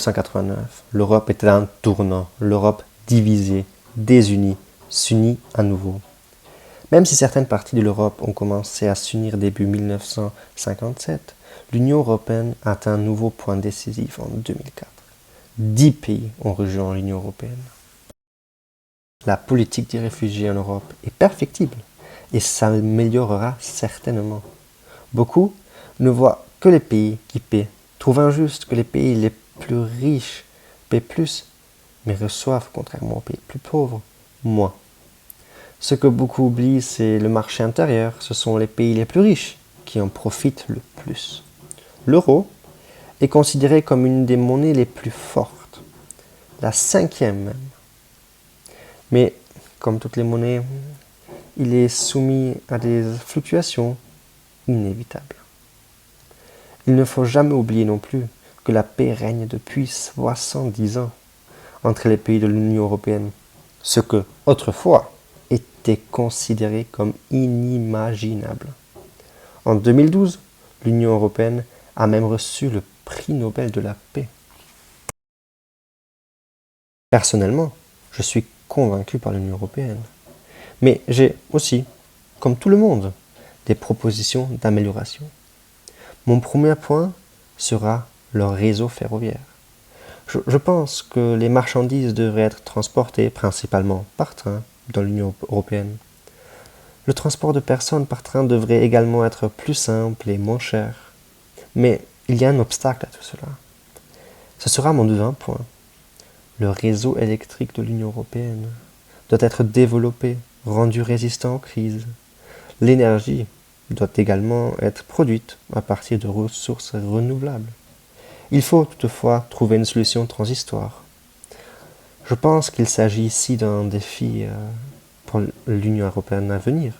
1989, l'Europe était à un tournant. L'Europe divisée, désunie, s'unit à nouveau. Même si certaines parties de l'Europe ont commencé à s'unir début 1957, l'Union européenne a atteint un nouveau point décisif en 2004. 10 pays ont rejoint l'Union européenne. La politique des réfugiés en Europe est perfectible et s'améliorera certainement. Beaucoup ne voient que les pays qui paient, trouvent injuste que les pays les plus riches paient plus, mais reçoivent, contrairement aux pays plus pauvres, moins. Ce que beaucoup oublient, c'est le marché intérieur. Ce sont les pays les plus riches qui en profitent le plus. L'euro est considéré comme une des monnaies les plus fortes, la 5e même. Mais, comme toutes les monnaies, il est soumis à des fluctuations inévitables. Il ne faut jamais oublier non plus que la paix règne depuis 70 ans entre les pays de l'Union européenne, ce que, autrefois, était considéré comme inimaginable. En 2012, l'Union européenne a même reçu le prix Nobel de la paix. Personnellement, je suis convaincu par l'Union européenne. Mais j'ai aussi, comme tout le monde, des propositions d'amélioration. Mon premier point sera leur réseau ferroviaire. Je pense que les marchandises devraient être transportées principalement par train dans l'Union européenne. Le transport de personnes par train devrait également être plus simple et moins cher. Mais il y a un obstacle à tout cela. Ce sera mon deuxième point. Le réseau électrique de l'Union européenne doit être développé, rendu résistant aux crises. L'énergie doit également être produite à partir de ressources renouvelables. Il faut toutefois trouver une solution transitoire. Je pense qu'il s'agit ici d'un défi pour l'Union européenne à venir.